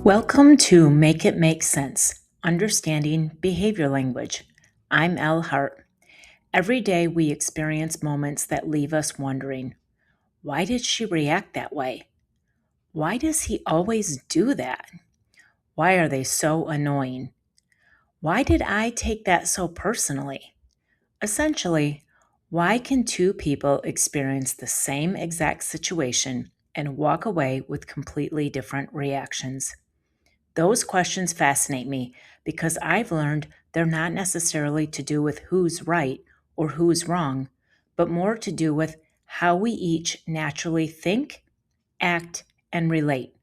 Welcome to Make It Make Sense, Understanding Behavior Language. I'm Elle Hart. Every day we experience moments that leave us wondering, why did she react that way? Why does he always do that? Why are they so annoying? Why did I take that so personally? Essentially, why can two people experience the same exact situation and walk away with completely different reactions? Those questions fascinate me because I've learned they're not necessarily to do with who's right or who's wrong, but more to do with how we each naturally think, act, and relate,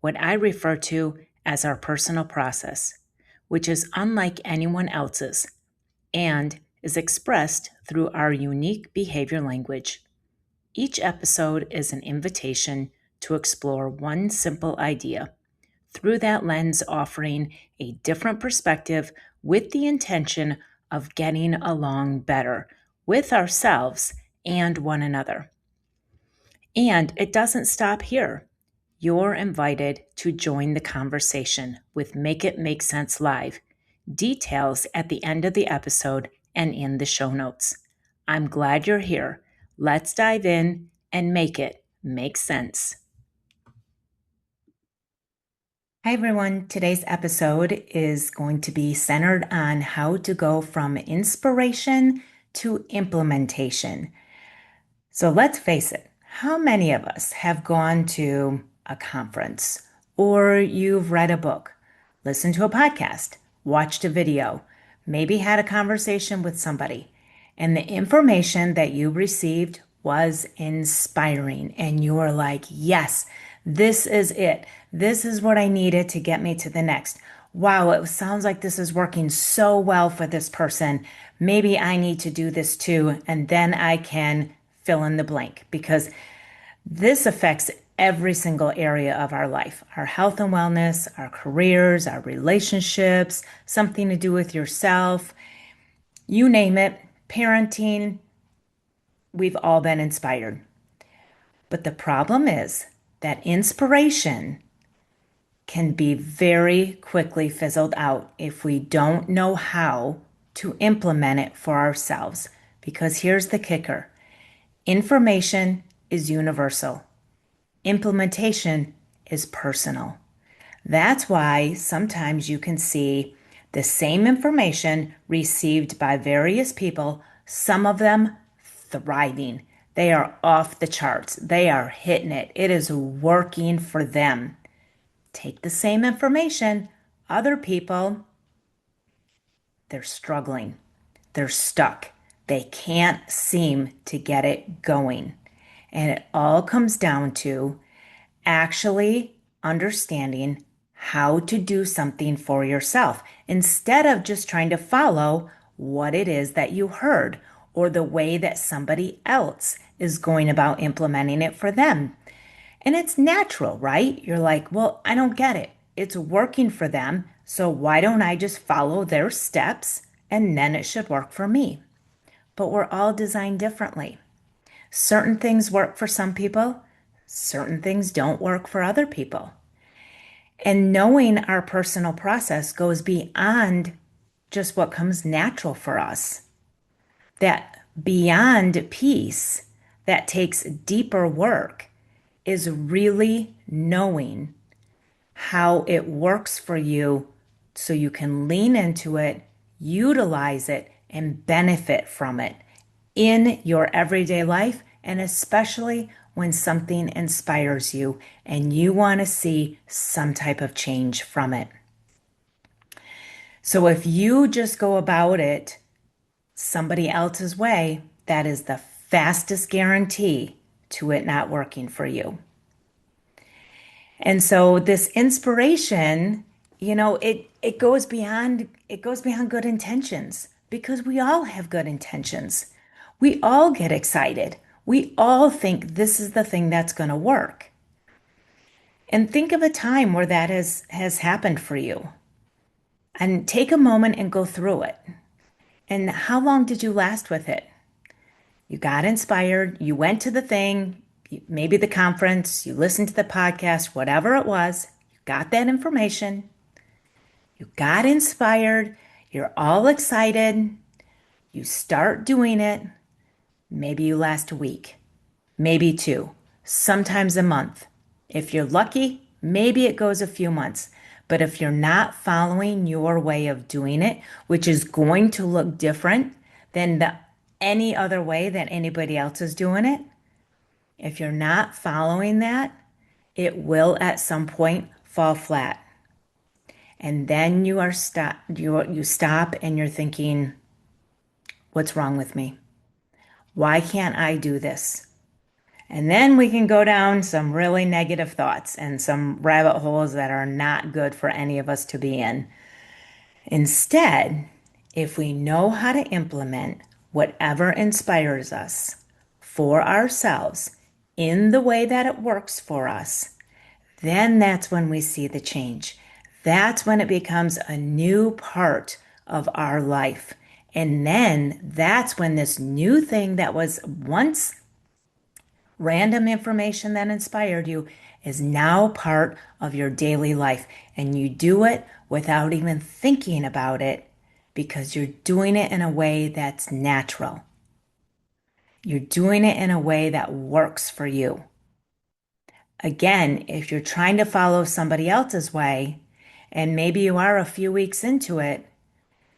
what I refer to as our personal process, which is unlike anyone else's and is expressed through our unique behavior language. Each episode is an invitation to explore one simple idea through that lens, offering a different perspective with the intention of getting along better with ourselves and one another. And it doesn't stop here. You're invited to join the conversation with Make It Make Sense Live. Details at the end of the episode and in the show notes. I'm glad you're here. Let's dive in and make it make sense. Hi, everyone. Today's episode is going to be centered on how to go from inspiration to implementation. So let's face it, how many of us have gone to a conference or you've read a book, listened to a podcast, watched a video, maybe had a conversation with somebody, and the information that you received was inspiring and you were like, yes, this is it. This is what I needed to get me to the next. Wow, it sounds like this is working so well for this person. Maybe I need to do this too, and then I can fill in the blank, because this affects every single area of our life, our health and wellness, our careers, our relationships, something to do with yourself, you name it, parenting. We've all been inspired. But the problem is that inspiration can be very quickly fizzled out if we don't know how to implement it for ourselves. Because here's the kicker. Information is universal. Implementation is personal. That's why sometimes you can see the same information received by various people, some of them thriving. They are off the charts. They are hitting it. It is working for them. Take the same information, other people, they're struggling. They're stuck. They can't seem to get it going. And it all comes down to actually understanding how to do something for yourself instead of just trying to follow what it is that you heard or the way that somebody else is going about implementing it for them. And it's natural, right? You're like, well, I don't get it. It's working for them. So why don't I just follow their steps and then it should work for me? But we're all designed differently. Certain things work for some people, certain things don't work for other people. And knowing our personal process goes beyond just what comes natural for us. That beyond piece that takes deeper work is really knowing how it works for you so you can lean into it, utilize it, and benefit from it in your everyday life, and especially when something inspires you and you want to see some type of change from it. So if you just go about it somebody else's way, that is the fastest guarantee to it not working for you. And so this inspiration, it goes beyond good intentions, because we all have good intentions. We all get excited. We all think this is the thing that's going to work. And think of a time where that has happened for you. And take a moment and go through it. And how long did you last with it? You got inspired, you went to the thing, maybe the conference, you listened to the podcast, whatever it was, you got that information, you got inspired, you're all excited, you start doing it. Maybe you last a week, maybe two, sometimes a month. If you're lucky, maybe it goes a few months. But if you're not following your way of doing it, which is going to look different than any other way that anybody else is doing it, if you're not following that, it will at some point fall flat. And then you stop and you're thinking, what's wrong with me? Why can't I do this? And then we can go down some really negative thoughts and some rabbit holes that are not good for any of us to be in. Instead, if we know how to implement whatever inspires us for ourselves in the way that it works for us, then that's when we see the change. That's when it becomes a new part of our life. And then that's when this new thing that was once random information that inspired you is now part of your daily life. And you do it without even thinking about it because you're doing it in a way that's natural. You're doing it in a way that works for you. Again, if you're trying to follow somebody else's way, and maybe you are a few weeks into it,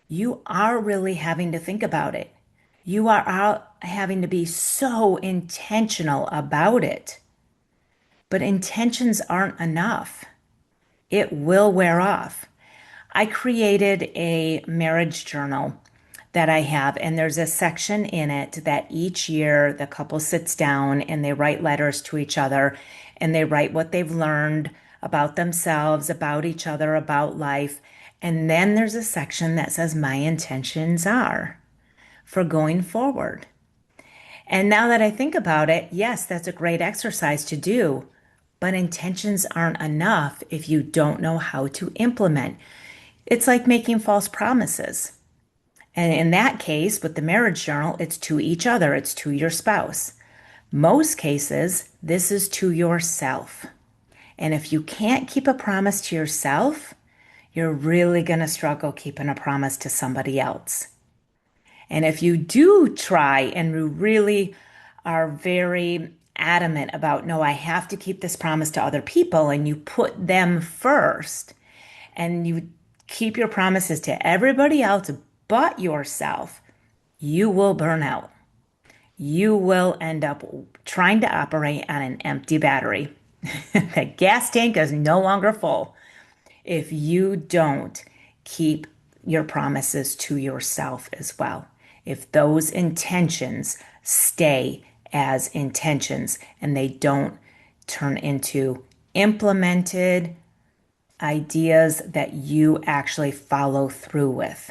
you are really having to think about it. You are out having to be so intentional about it. But intentions aren't enough. It will wear off. I created a marriage journal that I have, and there's a section in it that each year the couple sits down and they write letters to each other and they write what they've learned about themselves, about each other, about life. And then there's a section that says, my intentions are for going forward. And now that I think about it, yes, that's a great exercise to do, but intentions aren't enough if you don't know how to implement. It's like making false promises. And in that case, with the marriage journal, it's to each other, it's to your spouse. Most cases, this is to yourself. And if you can't keep a promise to yourself, you're really going to struggle keeping a promise to somebody else. And if you do try and you really are very adamant about, no, I have to keep this promise to other people, and you put them first, and you keep your promises to everybody else but yourself, you will burn out. You will end up trying to operate on an empty battery. The gas tank is no longer full if you don't keep your promises to yourself as well. If those intentions stay as intentions and they don't turn into implemented ideas that you actually follow through with.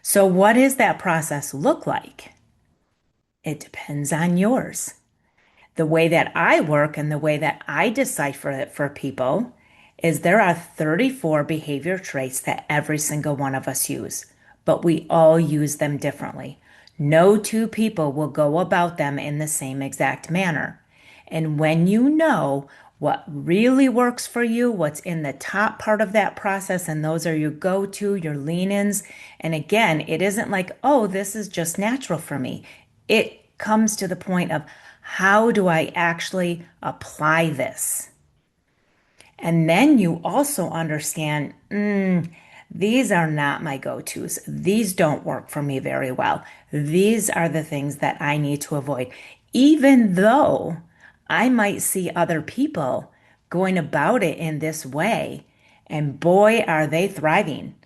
So, what does that process look like? It depends on yours. The way that I work and the way that I decipher it for people is there are 34 behavior traits that every single one of us use, but we all use them differently. No two people will go about them in the same exact manner. And when you know what really works for you, what's in the top part of that process, and those are your go-to, your lean-ins. And again, it isn't like, oh, this is just natural for me. It comes to the point of, how do I actually apply this? And then you also understand, these are not my go-tos. These don't work for me very well. These are the things that I need to avoid. Even though I might see other people going about it in this way, and boy, are they thriving.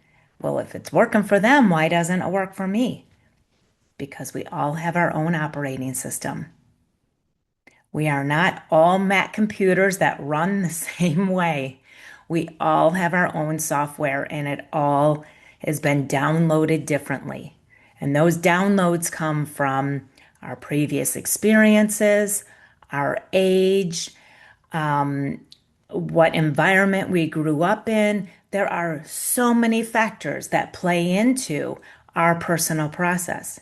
Well, if it's working for them, why doesn't it work for me? Because we all have our own operating system. We are not all Mac computers that run the same way. We all have our own software and it all has been downloaded differently. And those downloads come from our previous experiences, our age, what environment we grew up in. There are so many factors that play into our personal process.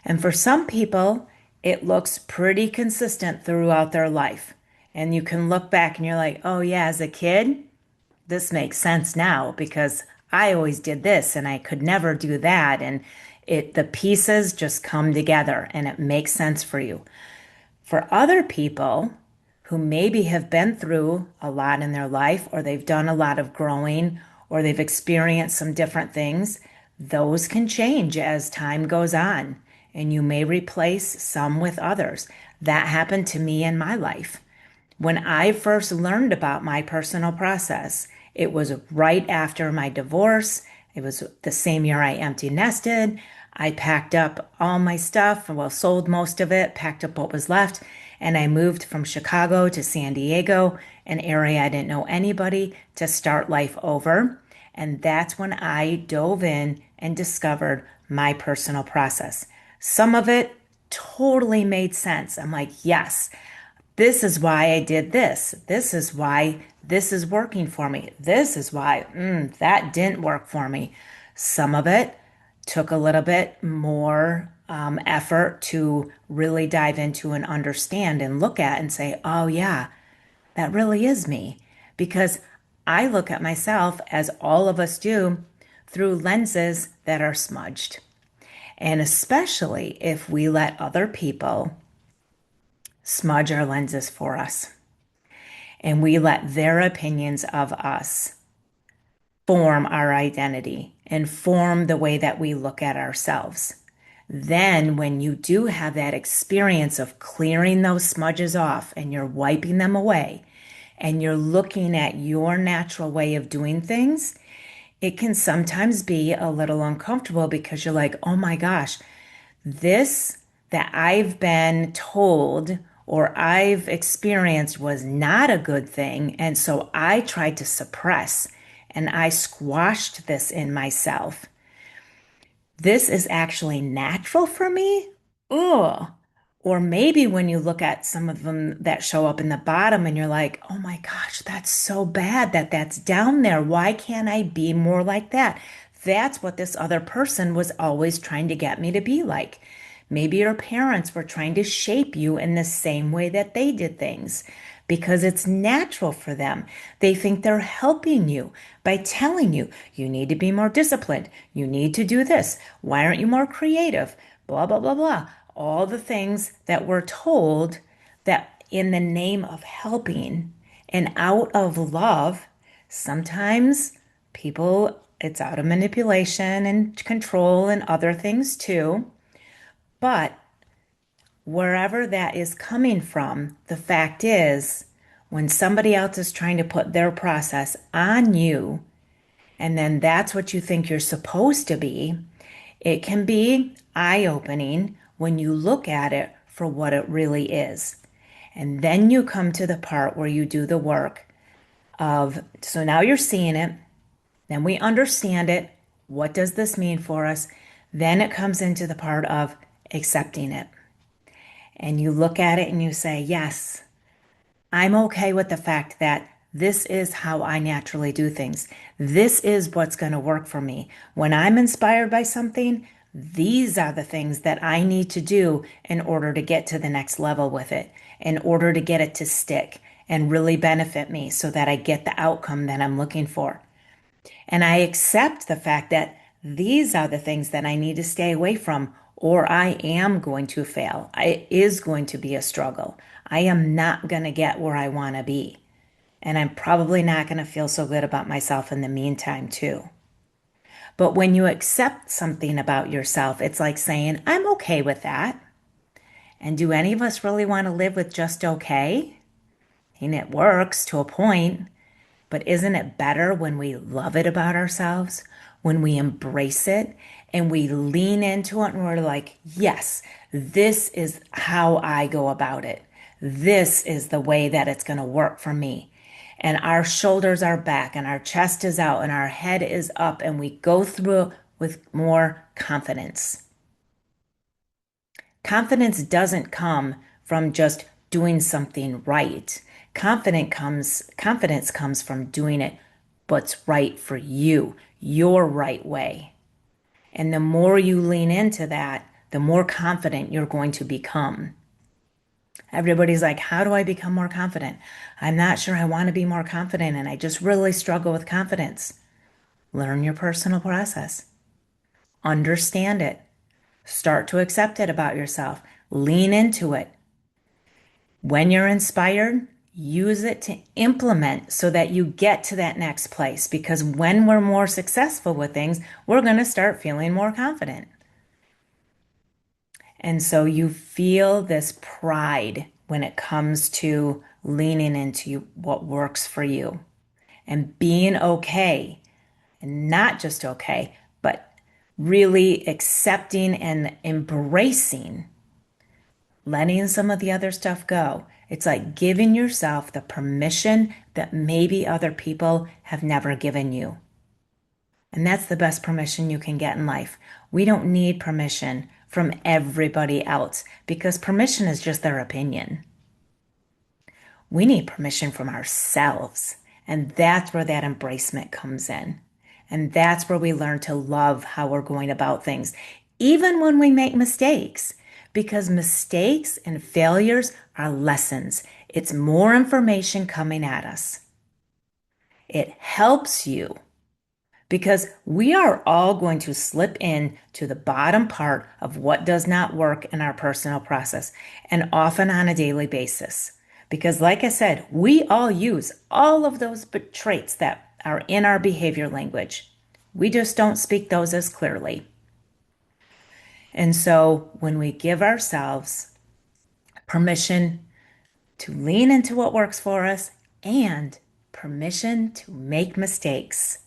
And for some people, it looks pretty consistent throughout their life. And you can look back and you're like, oh, yeah, as a kid, this makes sense now because I always did this and I could never do that. And the pieces just come together and it makes sense for you. For other people who maybe have been through a lot in their life, or they've done a lot of growing, or they've experienced some different things, those can change as time goes on, and you may replace some with others. That happened to me in my life. When I first learned about my personal process, it was right after my divorce. It was the same year I empty nested. I packed up all my stuff, well, sold most of it, packed up what was left, and I moved from Chicago to San Diego, an area I didn't know anybody, to start life over. And that's when I dove in and discovered my personal process. Some of it totally made sense. I'm like, yes, this is why I did this. This is why this is working for me. This is why that didn't work for me. Some of it took a little bit more effort to really dive into and understand and look at and say, oh, yeah, that really is me. Because I look at myself, as all of us do, through lenses that are smudged. And especially if we let other people smudge our lenses for us and we let their opinions of us form our identity and form the way that we look at ourselves. Then, when you do have that experience of clearing those smudges off and you're wiping them away and you're looking at your natural way of doing things, it can sometimes be a little uncomfortable because you're like, oh my gosh, this that I've been told or I've experienced was not a good thing. And so I tried to suppress and I squashed this in myself. This is actually natural for me. Ugh. Or maybe when you look at some of them that show up in the bottom and you're like, oh my gosh, that's so bad that that's down there. Why can't I be more like that? That's what this other person was always trying to get me to be like. Maybe your parents were trying to shape you in the same way that they did things because it's natural for them. They think they're helping you by telling you, you need to be more disciplined. You need to do this. Why aren't you more creative? Blah, blah, blah, blah. All the things that we're told that in the name of helping and out of love, sometimes people, it's out of manipulation and control and other things too. But wherever that is coming from, the fact is, when somebody else is trying to put their process on you, and then that's what you think you're supposed to be, it can be eye-opening when you look at it for what it really is. And then you come to the part where you do the work of, so now you're seeing it, then we understand it. What does this mean for us? Then it comes into the part of accepting it. And you look at it and you say, yes, I'm okay with the fact that this is how I naturally do things. This is what's going to work for me. When I'm inspired by something, these are the things that I need to do in order to get to the next level with it, in order to get it to stick and really benefit me so that I get the outcome that I'm looking for. And I accept the fact that these are the things that I need to stay away from, or I am going to fail. It is going to be a struggle. I am not going to get where I want to be. And I'm probably not going to feel so good about myself in the meantime, too. But when you accept something about yourself, it's like saying, I'm okay with that. And do any of us really want to live with just okay? And it works to a point. But isn't it better when we love it about ourselves, when we embrace it and we lean into it and we're like, yes, this is how I go about it. This is the way that it's going to work for me. And our shoulders are back and our chest is out and our head is up and we go through with more confidence. Confidence doesn't come from just doing something right. Confidence comes from doing it what's right for you, your right way. And the more you lean into that, the more confident you're going to become. Everybody's like, how do I become more confident? I'm not sure I want to be more confident and I just really struggle with confidence. Learn your personal process. Understand it. Start to accept it about yourself. Lean into it. When you're inspired, use it to implement so that you get to that next place. Because when we're more successful with things, we're going to start feeling more confident. And so you feel this pride when it comes to leaning into what works for you and being okay, and not just okay, but really accepting and embracing, letting some of the other stuff go. It's like giving yourself the permission that maybe other people have never given you. And that's the best permission you can get in life. We don't need permission from everybody else because permission is just their opinion. We need permission from ourselves. And that's where that embracement comes in. And that's where we learn to love how we're going about things, even when we make mistakes, because mistakes and failures are lessons. It's more information coming at us. It helps you because we are all going to slip in to the bottom part of what does not work in our personal process, and often on a daily basis. Because, like I said, we all use all of those traits that are in our behavior language. We just don't speak those as clearly. And so, when we give ourselves permission to lean into what works for us and permission to make mistakes,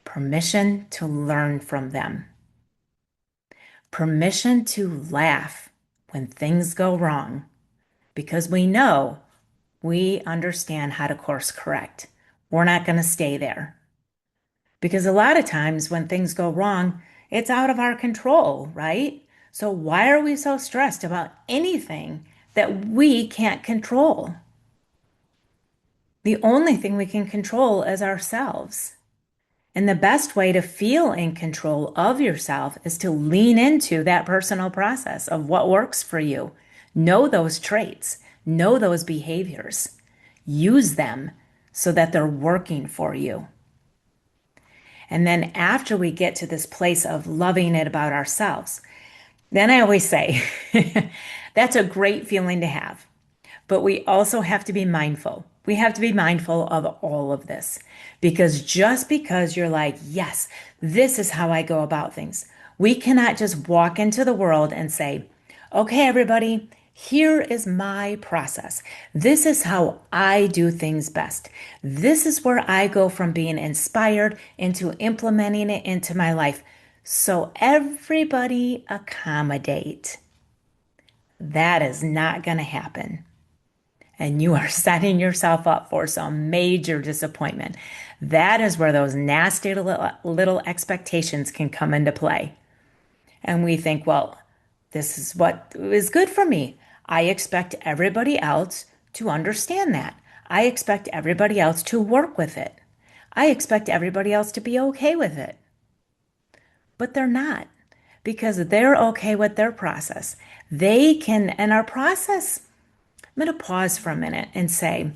permission to learn from them, permission to laugh when things go wrong because we understand how to course correct. We're not going to stay there because a lot of times when things go wrong, it's out of our control, right? So why are we so stressed about anything that we can't control? The only thing we can control is ourselves. And the best way to feel in control of yourself is to lean into that personal process of what works for you. Know those traits, know those behaviors, use them so that they're working for you. And then after we get to this place of loving it about ourselves, then I always say that's a great feeling to have. But we also have to be mindful. We have to be mindful of all of this because just because you're like, yes, this is how I go about things, we cannot just walk into the world and say, okay, everybody, here is my process. This is how I do things best. This is where I go from being inspired into implementing it into my life. So everybody accommodate. That is not going to happen. And you are setting yourself up for some major disappointment. That is where those nasty little expectations can come into play. And we think, well, this is what is good for me. I expect everybody else to understand that. I expect everybody else to work with it. I expect everybody else to be okay with it. But they're not because they're okay with their process. They can, and our process, I'm going to pause for a minute and say,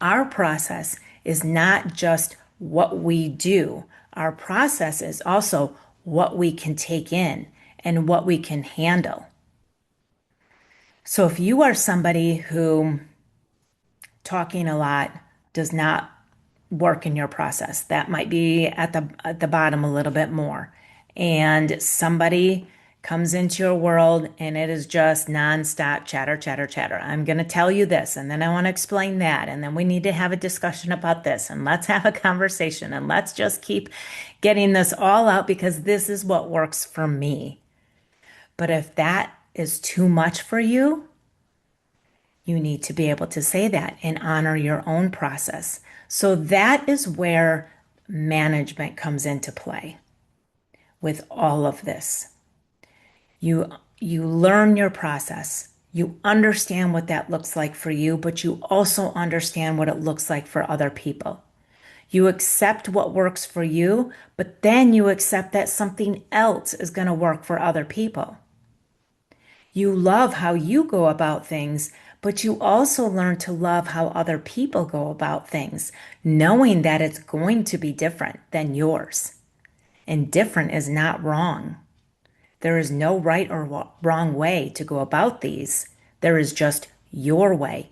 our process is not just what we do. Our process is also what we can take in and what we can handle. So if you are somebody who talking a lot does not work in your process, that might be at the bottom a little bit more. And somebody comes into your world and it is just nonstop chatter, chatter, chatter. I'm going to tell you this, and then I want to explain that, and then we need to have a discussion about this, and let's have a conversation, and let's just keep getting this all out because this is what works for me. But if that is too much for you, you need to be able to say that and honor your own process. So that is where management comes into play with all of this. You learn your process. You understand what that looks like for you, but you also understand what it looks like for other people. You accept what works for you, but then you accept that something else is going to work for other people. You love how you go about things, but you also learn to love how other people go about things, knowing that it's going to be different than yours. And different is not wrong. There is no right or wrong way to go about these. There is just your way.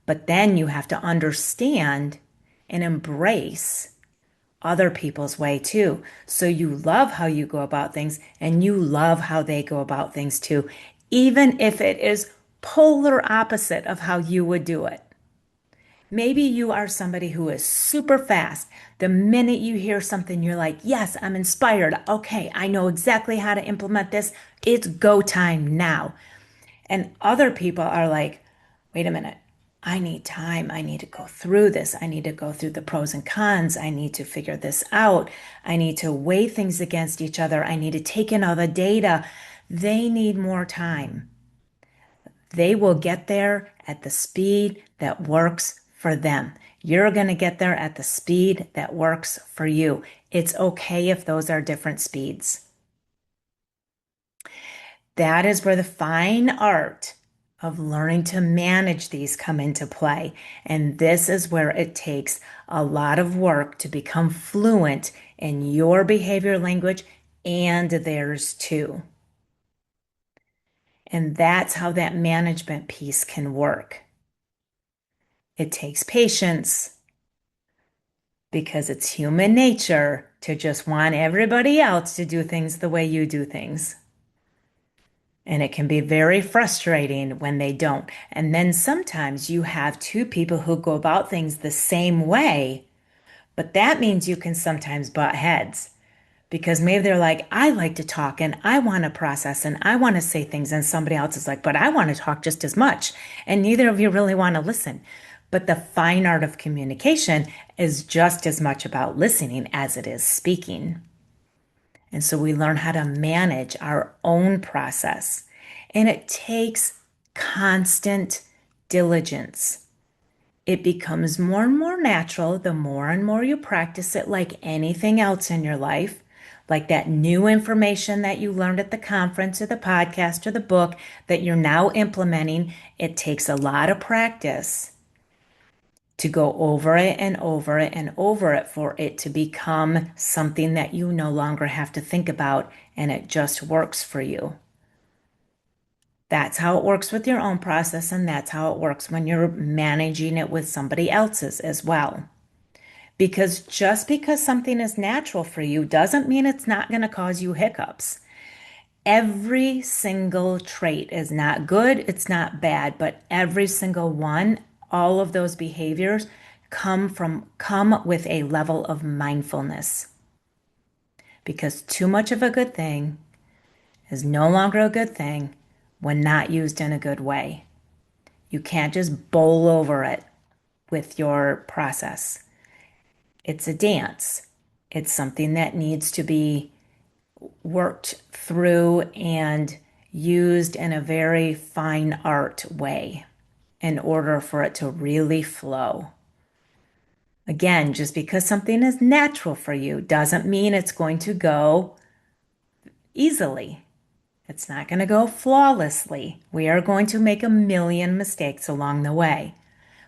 But then you have to understand and embrace other people's way too. So you love how you go about things and you love how they go about things too, even if it is polar opposite of how you would do it. Maybe you are somebody who is super fast. The minute you hear something, you're like, yes, I'm inspired. Okay, I know exactly how to implement this. It's go time now. And other people are like, wait a minute. I need time. I need to go through this. I need to go through the pros and cons. I need to figure this out. I need to weigh things against each other. I need to take in all the data. They need more time. They will get there at the speed that works for them. You're going to get there at the speed that works for you. It's okay if those are different speeds. That is where the fine art of learning to manage these come into play. And this is where it takes a lot of work to become fluent in your behavior language and theirs too. And that's how that management piece can work. It takes patience because it's human nature to just want everybody else to do things the way you do things. And it can be very frustrating when they don't. And then sometimes you have two people who go about things the same way, but that means you can sometimes butt heads because maybe they're like, I like to talk and I want to process and I want to say things. And somebody else is like, but I want to talk just as much. And neither of you really want to listen. But the fine art of communication is just as much about listening as it is speaking. And so we learn how to manage our own process. And it takes constant diligence. It becomes more and more natural the more and more you practice it, like anything else in your life, like that new information that you learned at the conference or the podcast or the book that you're now implementing. It takes a lot of practice to go over it and over it and over it for it to become something that you no longer have to think about and it just works for you. That's how it works with your own process, and that's how it works when you're managing it with somebody else's as well. Because just because something is natural for you doesn't mean it's not going to cause you hiccups. Every single trait is not good, it's not bad, but every single one, all of those behaviors come with a level of mindfulness. Because too much of a good thing is no longer a good thing when not used in a good way. You can't just bowl over it with your process. It's a dance. It's something that needs to be worked through and used in a very fine art way in order for it to really flow. Again, just because something is natural for you doesn't mean it's going to go easily. It's not going to go flawlessly. We are going to make a million mistakes along the way.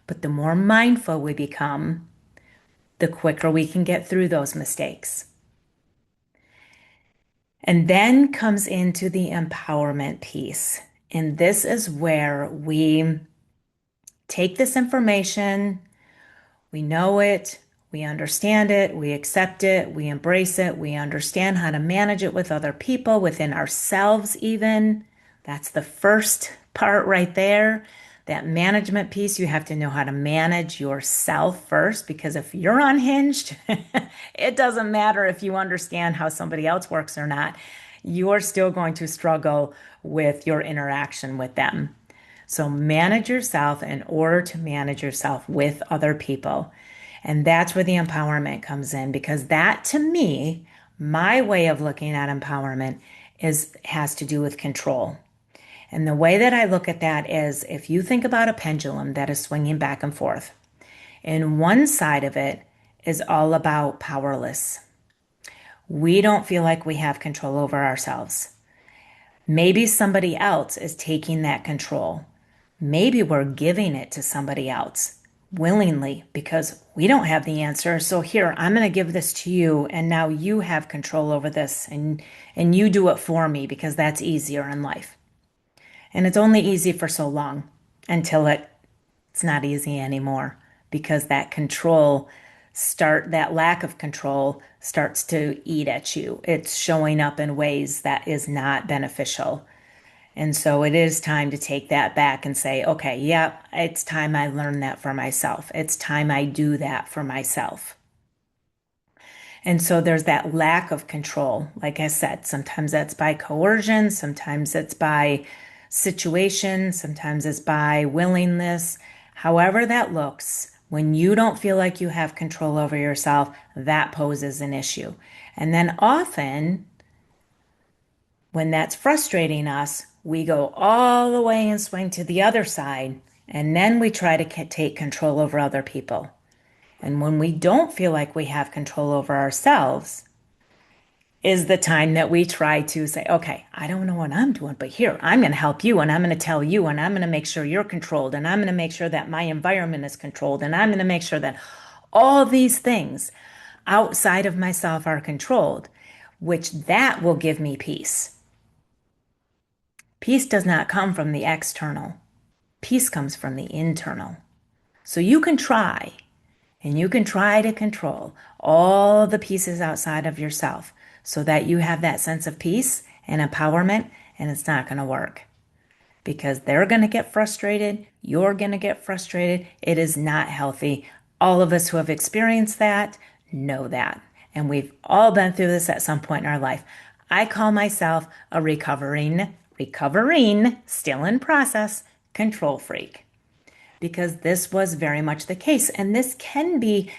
But the more mindful we become, the quicker we can get through those mistakes. And then comes into the empowerment piece. And this is where we take this information, we know it, we understand it, we accept it, we embrace it, we understand how to manage it with other people, within ourselves, even. That's the first part right there. That management piece, you have to know how to manage yourself first, because if you're unhinged, it doesn't matter if you understand how somebody else works or not. You're still going to struggle with your interaction with them. So manage yourself in order to manage yourself with other people. And that's where the empowerment comes in, because that, to me, my way of looking at empowerment has to do with control. And the way that I look at that is, if you think about a pendulum that is swinging back and forth, and one side of it is all about powerless. We don't feel like we have control over ourselves. Maybe somebody else is taking that control. Maybe we're giving it to somebody else willingly because we don't have the answer. So here, I'm going to give this to you and now you have control over this and you do it for me because that's easier in life. And it's only easy for so long until it's not easy anymore because that lack of control starts to eat at you. It's showing up in ways that is not beneficial. And so it is time to take that back and say, okay, yep, it's time I learn that for myself. It's time I do that for myself. And so there's that lack of control. Like I said, sometimes that's by coercion, sometimes it's by situation, sometimes it's by willingness. However that looks, when you don't feel like you have control over yourself, that poses an issue. And then often, when that's frustrating us, we go all the way and swing to the other side, and then we try to take control over other people. And when we don't feel like we have control over ourselves, is the time that we try to say, okay, I don't know what I'm doing, but here, I'm going to help you and I'm going to tell you and I'm going to make sure you're controlled and I'm going to make sure that my environment is controlled and I'm going to make sure that all these things outside of myself are controlled, which that will give me peace. Peace does not come from the external. Peace comes from the internal. So you can try, and you can try to control all the pieces outside of yourself so that you have that sense of peace and empowerment, and it's not going to work because they're going to get frustrated. You're going to get frustrated. It is not healthy. All of us who have experienced that know that. And we've all been through this at some point in our life. I call myself a recovering, still in process, control freak because this was very much the case. And this can be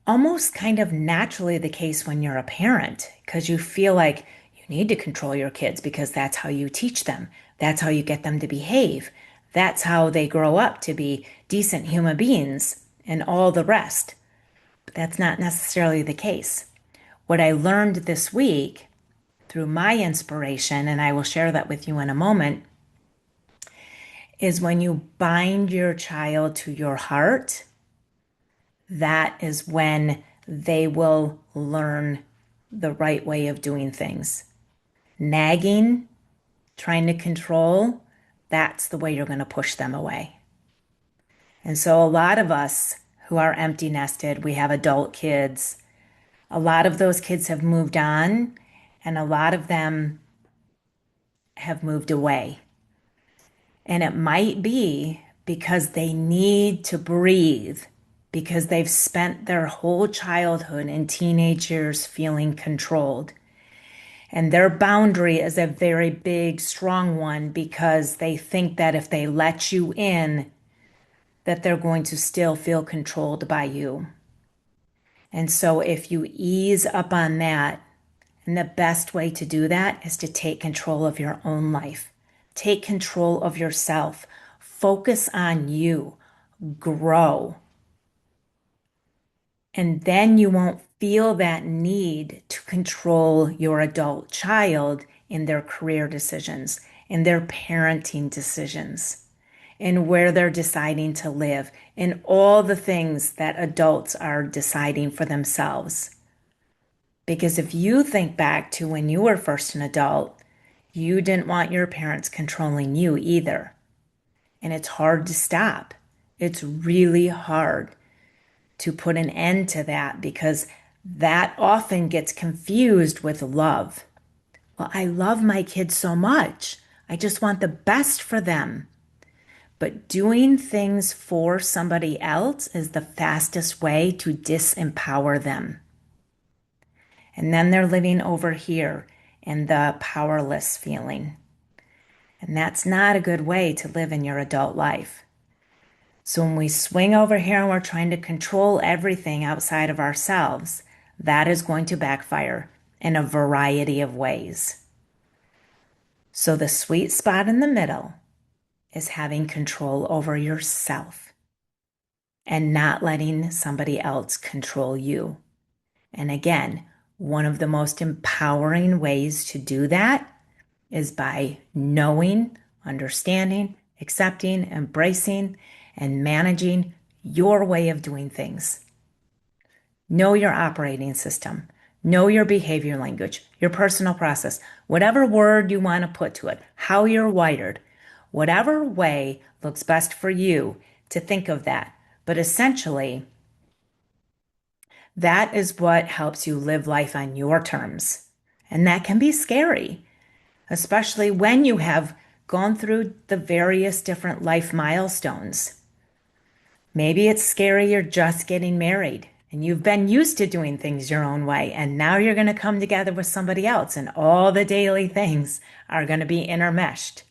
almost kind of naturally the case when you're a parent because you feel like you need to control your kids because that's how you teach them. That's how you get them to behave. That's how they grow up to be decent human beings and all the rest. But that's not necessarily the case. What I learned this week through my inspiration, and I will share that with you in a moment, is when you bind your child to your heart, that is when they will learn the right way of doing things. Nagging, trying to control, that's the way you're going to push them away. And so, a lot of us who are empty nested, we have adult kids, a lot of those kids have moved on, and a lot of them have moved away. And it might be because they need to breathe, because they've spent their whole childhood and teenage years feeling controlled. And their boundary is a very big, strong one because they think that if they let you in, that they're going to still feel controlled by you. And so if you ease up on that, and the best way to do that is to take control of your own life. Take control of yourself. Focus on you. Grow. And then you won't feel that need to control your adult child in their career decisions, in their parenting decisions, in where they're deciding to live, in all the things that adults are deciding for themselves. Because if you think back to when you were first an adult, you didn't want your parents controlling you either. And it's hard to stop. It's really hard to put an end to that because that often gets confused with love. Well, I love my kids so much. I just want the best for them. But doing things for somebody else is the fastest way to disempower them. And then they're living over here in the powerless feeling. And that's not a good way to live in your adult life. So when we swing over here and we're trying to control everything outside of ourselves, that is going to backfire in a variety of ways. So the sweet spot in the middle is having control over yourself and not letting somebody else control you. And again, one of the most empowering ways to do that is by knowing, understanding, accepting, embracing, and managing your way of doing things. Know your operating system. Know your behavior language, your personal process, whatever word you want to put to it, how you're wired, whatever way looks best for you to think of that. But essentially, that is what helps you live life on your terms. And that can be scary, especially when you have gone through the various different life milestones. Maybe it's scary you're just getting married and you've been used to doing things your own way, and now you're going to come together with somebody else, and all the daily things are going to be intermeshed.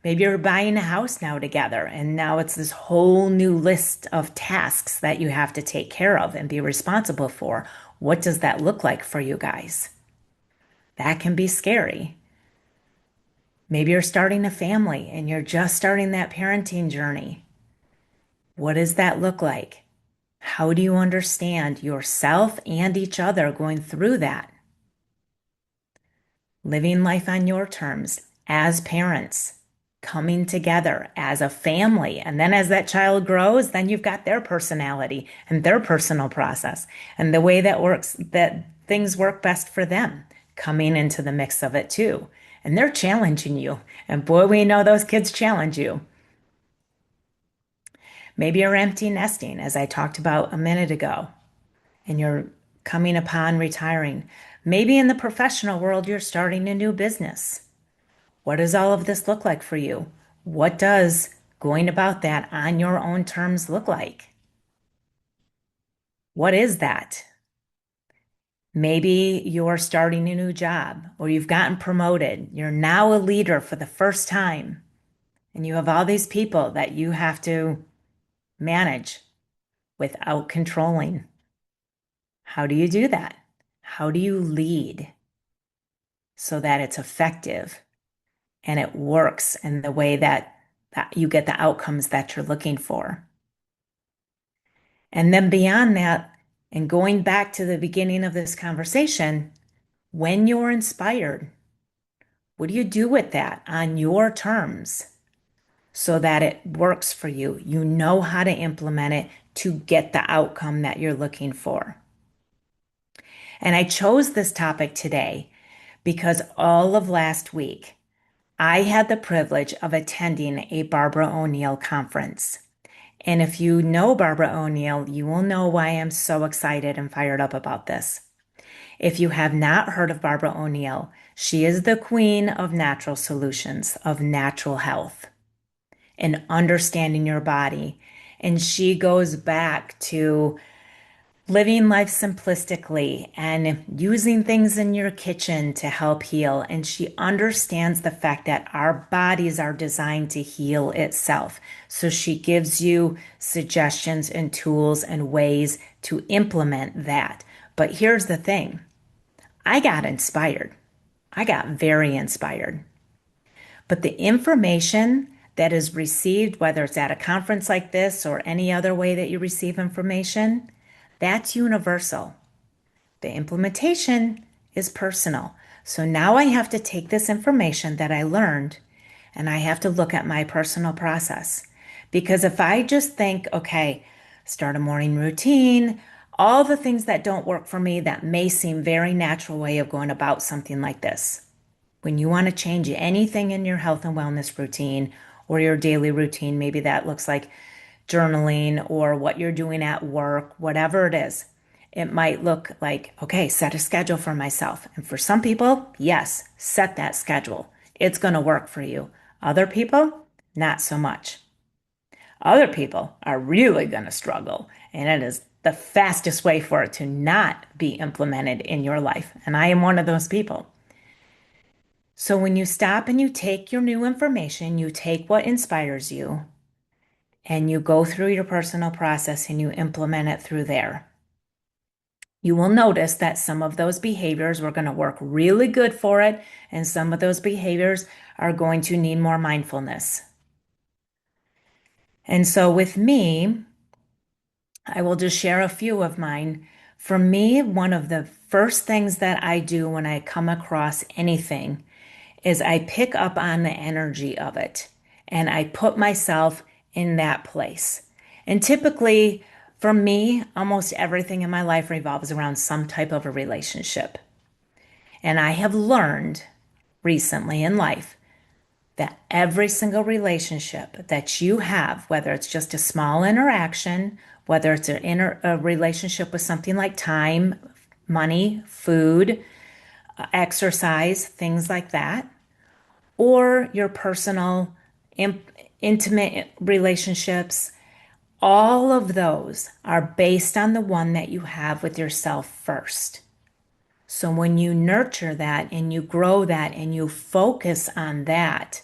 Maybe you're buying a house now together, and now it's this whole new list of tasks that you have to take care of and be responsible for. What does that look like for you guys? That can be scary. Maybe you're starting a family and you're just starting that parenting journey. What does that look like? How do you understand yourself and each other going through that? Living life on your terms as parents, coming together as a family. And then as that child grows, then you've got their personality and their personal process and the way that works, that things work best for them coming into the mix of it too. And they're challenging you. And boy, we know those kids challenge you. Maybe you're empty nesting, as I talked about a minute ago, and you're coming upon retiring. Maybe in the professional world, you're starting a new business. What does all of this look like for you? What does going about that on your own terms look like? What is that? Maybe you're starting a new job or you've gotten promoted. You're now a leader for the first time, and you have all these people that you have to manage without controlling. How do you do that? How do you lead so that it's effective and it works in the way that you get the outcomes that you're looking for? And then beyond that, and going back to the beginning of this conversation, when you're inspired, what do you do with that on your terms so that it works for you? You know how to implement it to get the outcome that you're looking for. And I chose this topic today because all of last week, I had the privilege of attending a Barbara O'Neill conference. And if you know Barbara O'Neill, you will know why I'm so excited and fired up about this. If you have not heard of Barbara O'Neill, she is the queen of natural solutions, of natural health, and understanding your body. And she goes back to living life simplistically and using things in your kitchen to help heal. And she understands the fact that our bodies are designed to heal itself. So she gives you suggestions and tools and ways to implement that. But here's the thing. I got inspired. I got very inspired. But the information that is received, whether it's at a conference like this or any other way that you receive information, that's universal. The implementation is personal. So now I have to take this information that I learned and I have to look at my personal process. Because if I just think, okay, start a morning routine, all the things that don't work for me that may seem very natural way of going about something like this. When you want to change anything in your health and wellness routine or your daily routine, maybe that looks like journaling or what you're doing at work, whatever it is. It might look like, okay, set a schedule for myself. And for some people, yes, set that schedule. It's going to work for you. Other people, not so much. Other people are really going to struggle, and it is the fastest way for it to not be implemented in your life. And I am one of those people. So when you stop and you take your new information, you take what inspires you, and you go through your personal process and you implement it through there. You will notice that some of those behaviors were going to work really good for it, and some of those behaviors are going to need more mindfulness. And so with me, I will just share a few of mine. For me, one of the first things that I do when I come across anything is I pick up on the energy of it and I put myself in that place. And typically, for me, almost everything in my life revolves around some type of a relationship. And I have learned recently in life that every single relationship that you have, whether it's just a small interaction, whether it's a relationship with something like time, money, food, exercise, things like that, or your personal, intimate relationships, all of those are based on the one that you have with yourself first. So when you nurture that and you grow that and you focus on that,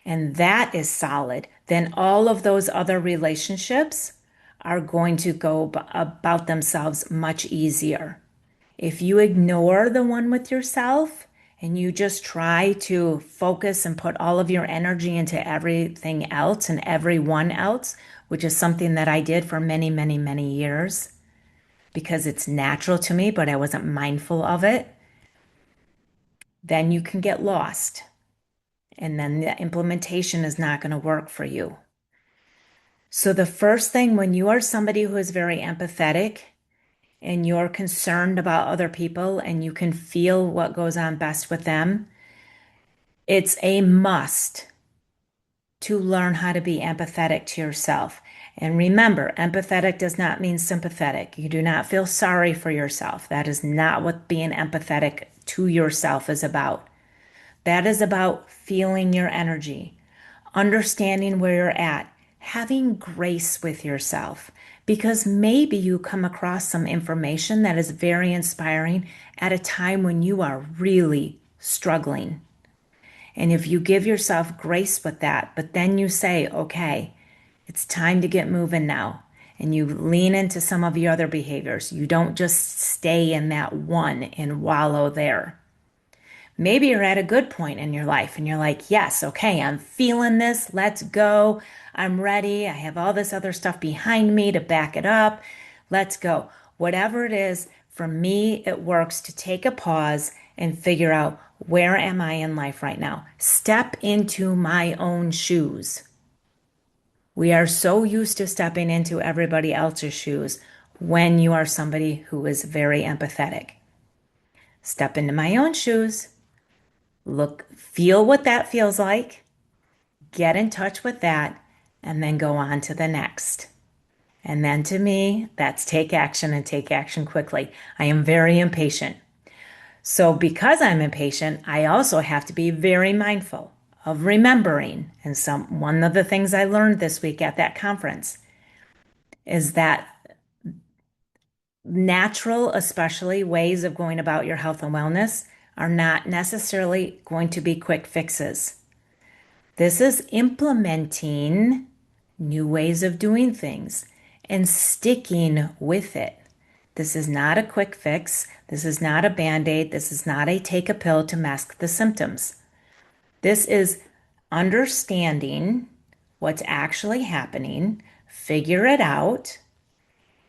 and that is solid, then all of those other relationships are going to go about themselves much easier. If you ignore the one with yourself and you just try to focus and put all of your energy into everything else and everyone else, which is something that I did for many, many, many years because it's natural to me, but I wasn't mindful of it, then you can get lost. And then the implementation is not going to work for you. So, the first thing when you are somebody who is very empathetic and you're concerned about other people and you can feel what goes on best with them, it's a must to learn how to be empathetic to yourself. And remember, empathetic does not mean sympathetic. You do not feel sorry for yourself. That is not what being empathetic to yourself is about. That is about feeling your energy, understanding where you're at, having grace with yourself, because maybe you come across some information that is very inspiring at a time when you are really struggling. And if you give yourself grace with that, but then you say, okay, it's time to get moving now, and you lean into some of your other behaviors, you don't just stay in that one and wallow there. Maybe you're at a good point in your life and you're like, yes, okay, I'm feeling this. Let's go. I'm ready. I have all this other stuff behind me to back it up. Let's go. Whatever it is, for me, it works to take a pause and figure out, where am I in life right now? Step into my own shoes. We are so used to stepping into everybody else's shoes when you are somebody who is very empathetic. Step into my own shoes. Look, feel what that feels like, get in touch with that, and then go on to the next. And then to me, that's take action and take action quickly. I am very impatient. So because I'm impatient, I also have to be very mindful of remembering. And one of the things I learned this week at that conference is that natural, especially ways of going about your health and wellness, are not necessarily going to be quick fixes. This is implementing new ways of doing things and sticking with it. This is not a quick fix. This is not a band-aid. This is not a take a pill to mask the symptoms. This is understanding what's actually happening, figure it out,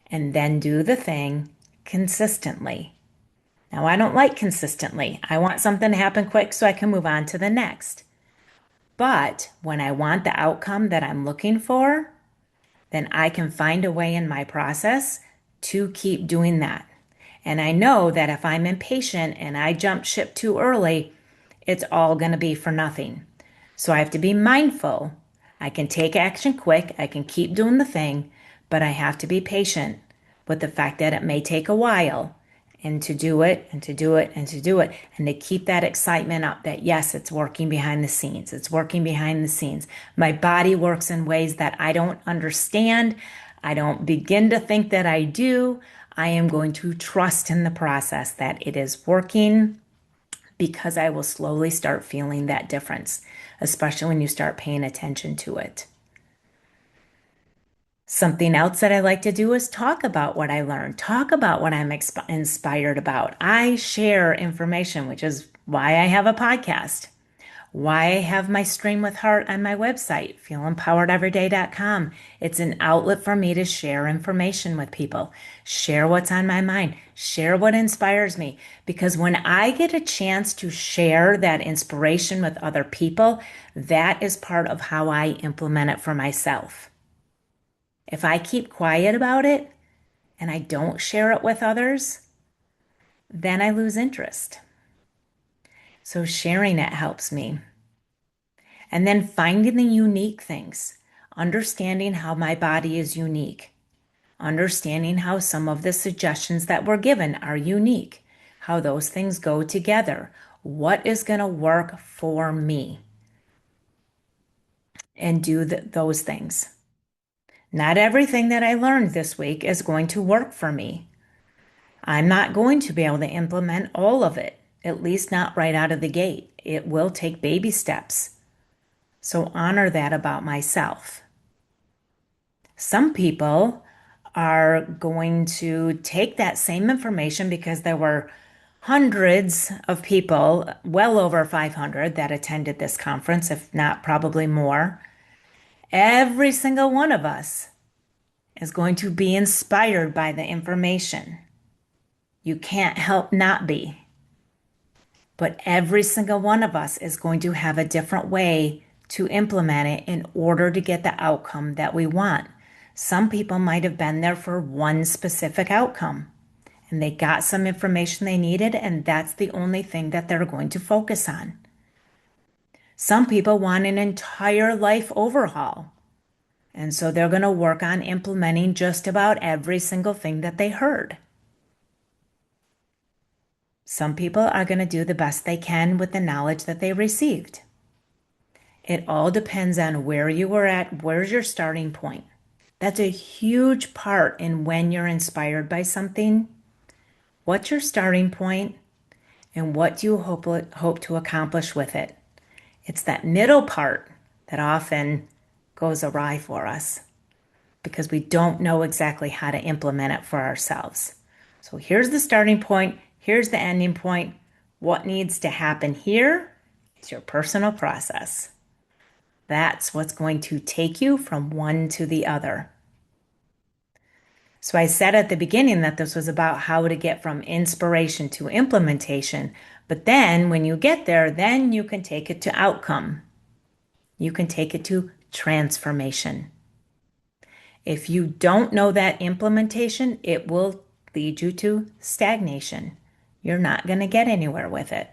and then do the thing consistently. Now, I don't like consistently. I want something to happen quick so I can move on to the next. But when I want the outcome that I'm looking for, then I can find a way in my process to keep doing that. And I know that if I'm impatient and I jump ship too early, it's all going to be for nothing. So I have to be mindful. I can take action quick, I can keep doing the thing, but I have to be patient with the fact that it may take a while, and to do it and to do it and to do it and to keep that excitement up that yes, it's working behind the scenes. It's working behind the scenes. My body works in ways that I don't understand. I don't begin to think that I do. I am going to trust in the process that it is working, because I will slowly start feeling that difference, especially when you start paying attention to it. Something else that I like to do is talk about what I learned, talk about what I'm inspired about. I share information, which is why I have a podcast. Why I have my Stream with Heart on my website, feelempoweredeveryday.com. It's an outlet for me to share information with people, share what's on my mind, share what inspires me. Because when I get a chance to share that inspiration with other people, that is part of how I implement it for myself. If I keep quiet about it and I don't share it with others, then I lose interest. So sharing it helps me. And then finding the unique things, understanding how my body is unique, understanding how some of the suggestions that were given are unique, how those things go together, what is going to work for me, and do those things. Not everything that I learned this week is going to work for me. I'm not going to be able to implement all of it, at least not right out of the gate. It will take baby steps. So honor that about myself. Some people are going to take that same information because there were hundreds of people, well over 500, that attended this conference, if not probably more. Every single one of us is going to be inspired by the information. You can't help not be. But every single one of us is going to have a different way to implement it in order to get the outcome that we want. Some people might have been there for one specific outcome and they got some information they needed, and that's the only thing that they're going to focus on. Some people want an entire life overhaul, and so they're going to work on implementing just about every single thing that they heard. Some people are going to do the best they can with the knowledge that they received. It all depends on where you were at, where's your starting point. That's a huge part in when you're inspired by something. What's your starting point and what do you hope to accomplish with it? It's that middle part that often goes awry for us because we don't know exactly how to implement it for ourselves. So here's the starting point, here's the ending point. What needs to happen here is your personal process. That's what's going to take you from one to the other. So I said at the beginning that this was about how to get from inspiration to implementation. But then when you get there, then you can take it to outcome. You can take it to transformation. If you don't know that implementation, it will lead you to stagnation. You're not going to get anywhere with it.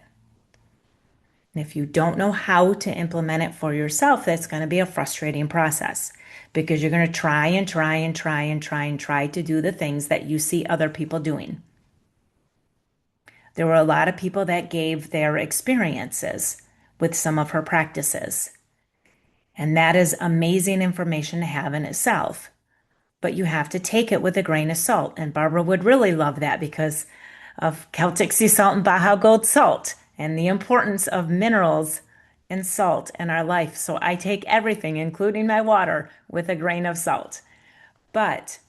And if you don't know how to implement it for yourself, that's going to be a frustrating process because you're going to try and try and try and try and try to do the things that you see other people doing. There were a lot of people that gave their experiences with some of her practices. And that is amazing information to have in itself. But you have to take it with a grain of salt. And Barbara would really love that because of Celtic sea salt and Baja Gold salt and the importance of minerals and salt in our life. So I take everything, including my water, with a grain of salt. But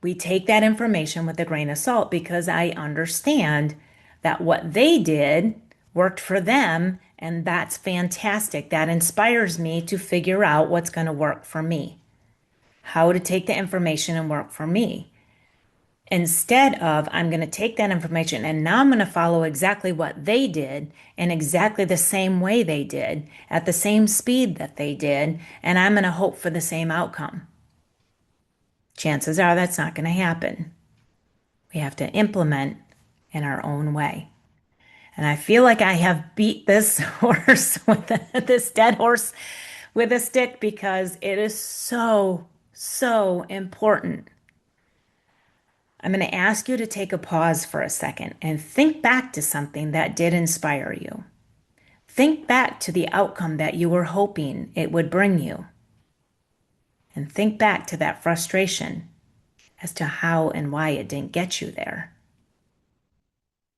we take that information with a grain of salt because I understand that what they did worked for them, and that's fantastic. That inspires me to figure out what's going to work for me, how to take the information and work for me. Instead of, I'm going to take that information and now I'm going to follow exactly what they did in exactly the same way they did, at the same speed that they did, and I'm going to hope for the same outcome. Chances are that's not going to happen. We have to implement in our own way. And I feel like I have beat this horse with this dead horse with a stick because it is so, so important. I'm going to ask you to take a pause for a second and think back to something that did inspire you. Think back to the outcome that you were hoping it would bring you. And think back to that frustration as to how and why it didn't get you there.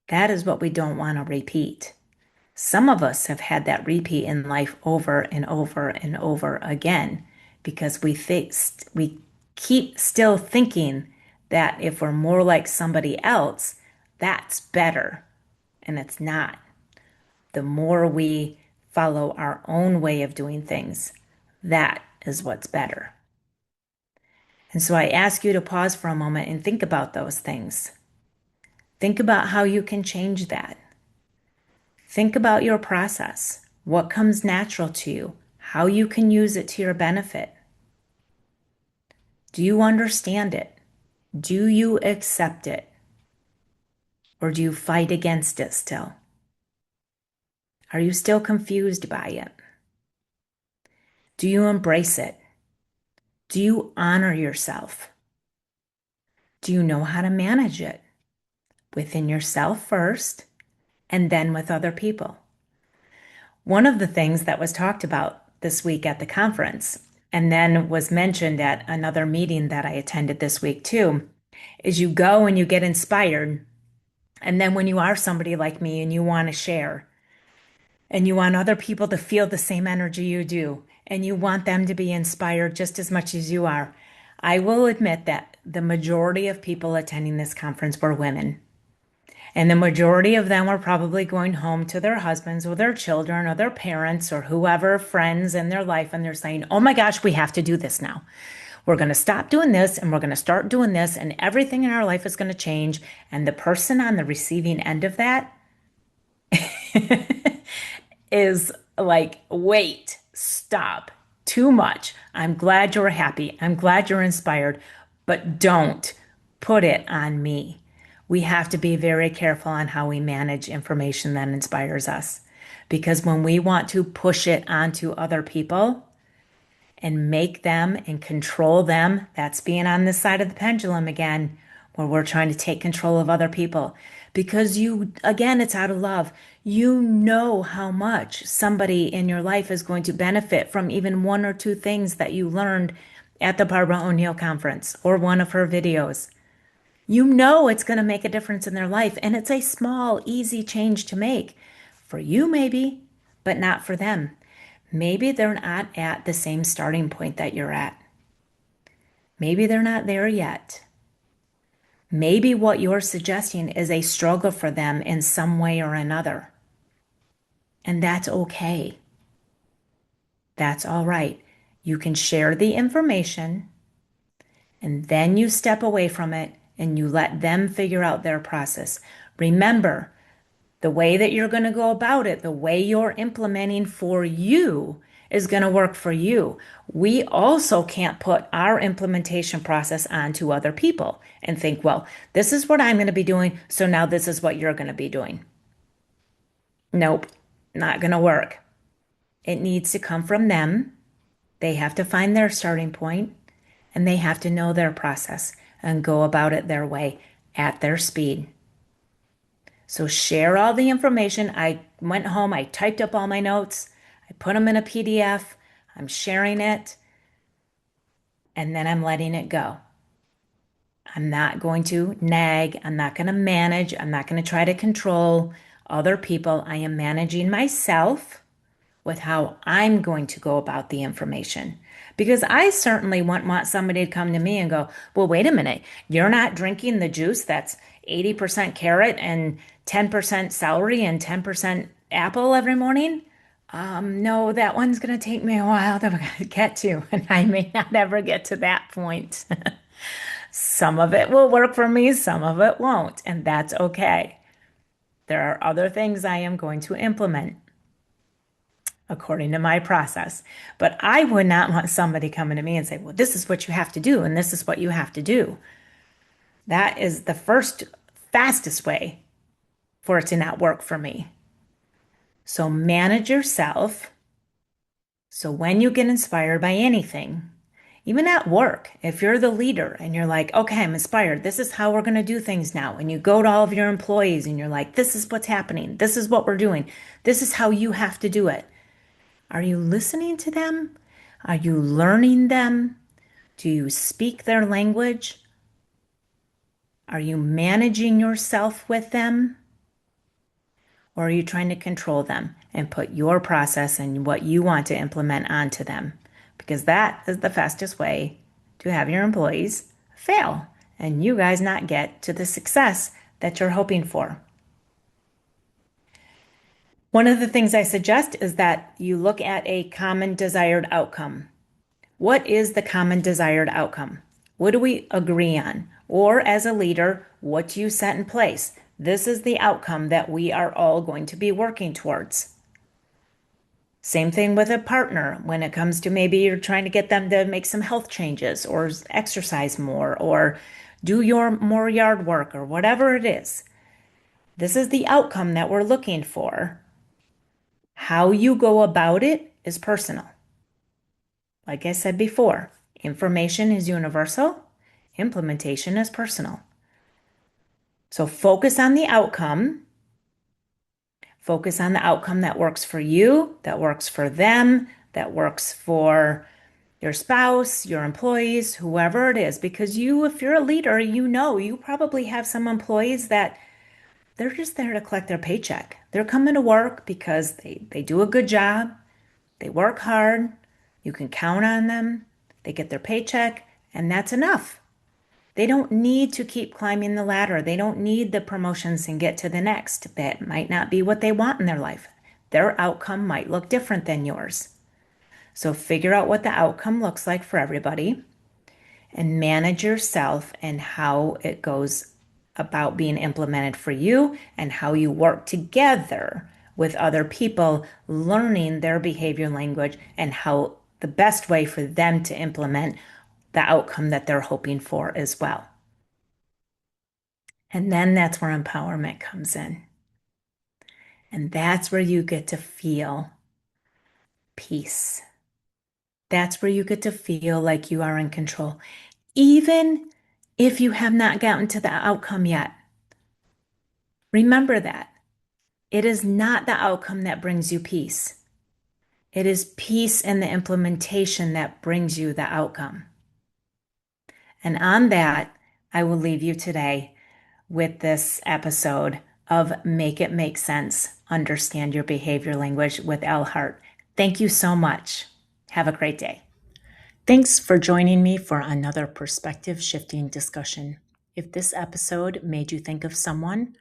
That is what we don't want to repeat. Some of us have had that repeat in life over and over and over again because we keep still thinking that if we're more like somebody else, that's better. And it's not. The more we follow our own way of doing things. That is what's better. And so I ask you to pause for a moment and think about those things. Think about how you can change that. Think about your process, what comes natural to you, how you can use it to your benefit. Do you understand it? Do you accept it? Or do you fight against it still? Are you still confused by it? Do you embrace it? Do you honor yourself? Do you know how to manage it? Within yourself first, and then with other people. One of the things that was talked about this week at the conference, and then was mentioned at another meeting that I attended this week too, is you go and you get inspired. And then when you are somebody like me and you want to share, and you want other people to feel the same energy you do, and you want them to be inspired just as much as you are, I will admit that the majority of people attending this conference were women. And the majority of them were probably going home to their husbands or their children or their parents or whoever, friends in their life, and they're saying, oh my gosh, we have to do this now. We're going to stop doing this and we're going to start doing this, and everything in our life is going to change. And the person on the receiving end of that is like, wait, stop, too much. I'm glad you're happy. I'm glad you're inspired, but don't put it on me. We have to be very careful on how we manage information that inspires us. Because when we want to push it onto other people and make them and control them, that's being on this side of the pendulum again, where we're trying to take control of other people. Because you, again, it's out of love. You know how much somebody in your life is going to benefit from even one or two things that you learned at the Barbara O'Neill conference or one of her videos. You know it's going to make a difference in their life, and it's a small, easy change to make. For you, maybe, but not for them. Maybe they're not at the same starting point that you're at. Maybe they're not there yet. Maybe what you're suggesting is a struggle for them in some way or another. And that's okay. That's all right. You can share the information and then you step away from it and you let them figure out their process. Remember, the way that you're going to go about it, the way you're implementing for you is going to work for you. We also can't put our implementation process onto other people and think, well, this is what I'm going to be doing, so now this is what you're going to be doing. Nope, not going to work. It needs to come from them. They have to find their starting point and they have to know their process and go about it their way at their speed. So share all the information. I went home, I typed up all my notes, I put them in a PDF, I'm sharing it, and then I'm letting it go. I'm not going to nag, I'm not going to manage, I'm not going to try to control other people. I am managing myself with how I'm going to go about the information. Because I certainly wouldn't want somebody to come to me and go, well, wait a minute, you're not drinking the juice that's 80% carrot and 10% celery and 10% apple every morning? No, that one's going to take me a while to get to, and I may not ever get to that point. Some of it will work for me, some of it won't, and that's okay. There are other things I am going to implement according to my process. But I would not want somebody coming to me and say, well, this is what you have to do, and this is what you have to do. That is the first, fastest way for it to not work for me. So manage yourself. So when you get inspired by anything, even at work, if you're the leader and you're like, okay, I'm inspired, this is how we're going to do things now. And you go to all of your employees and you're like, this is what's happening. This is what we're doing. This is how you have to do it. Are you listening to them? Are you learning them? Do you speak their language? Are you managing yourself with them? Or are you trying to control them and put your process and what you want to implement onto them? Because that is the fastest way to have your employees fail and you guys not get to the success that you're hoping for. One of the things I suggest is that you look at a common desired outcome. What is the common desired outcome? What do we agree on? Or as a leader, what do you set in place? This is the outcome that we are all going to be working towards. Same thing with a partner when it comes to maybe you're trying to get them to make some health changes or exercise more or do your more yard work or whatever it is. This is the outcome that we're looking for. How you go about it is personal. Like I said before, information is universal, implementation is personal. So focus on the outcome. Focus on the outcome that works for you, that works for them, that works for your spouse, your employees, whoever it is. Because you, if you're a leader, you probably have some employees that they're just there to collect their paycheck. They're coming to work because they do a good job, they work hard, you can count on them, they get their paycheck, and that's enough. They don't need to keep climbing the ladder. They don't need the promotions and get to the next. That might not be what they want in their life. Their outcome might look different than yours. So figure out what the outcome looks like for everybody and manage yourself and how it goes about being implemented for you and how you work together with other people, learning their behavior language and how the best way for them to implement the outcome that they're hoping for as well. And then that's where empowerment comes in. And that's where you get to feel peace. That's where you get to feel like you are in control, even if you have not gotten to the outcome yet. Remember that it is not the outcome that brings you peace. It is peace in the implementation that brings you the outcome. And on that, I will leave you today with this episode of Make It Make Sense, Understand Your Behavior Language with Elle Hart. Thank you so much. Have a great day. Thanks for joining me for another perspective shifting discussion. If this episode made you think of someone,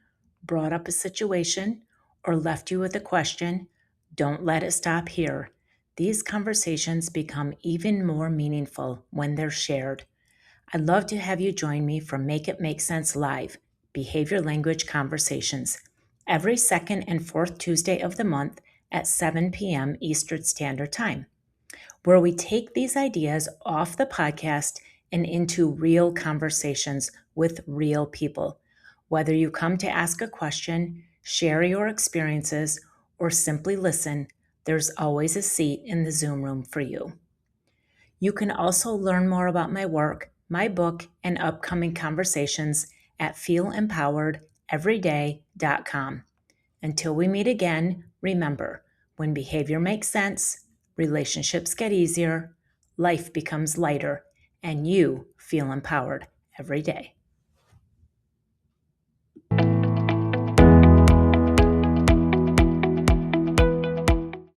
brought up a situation, or left you with a question, don't let it stop here. These conversations become even more meaningful when they're shared. I'd love to have you join me for Make It Make Sense Live, Behavior Language Conversations, every second and fourth Tuesday of the month at 7 p.m. Eastern Standard Time, where we take these ideas off the podcast and into real conversations with real people. Whether you come to ask a question, share your experiences, or simply listen, there's always a seat in the Zoom room for you. You can also learn more about my work, my book, and upcoming conversations at feelempoweredeveryday.com. Until we meet again, remember, when behavior makes sense, relationships get easier, life becomes lighter, and you feel empowered every day.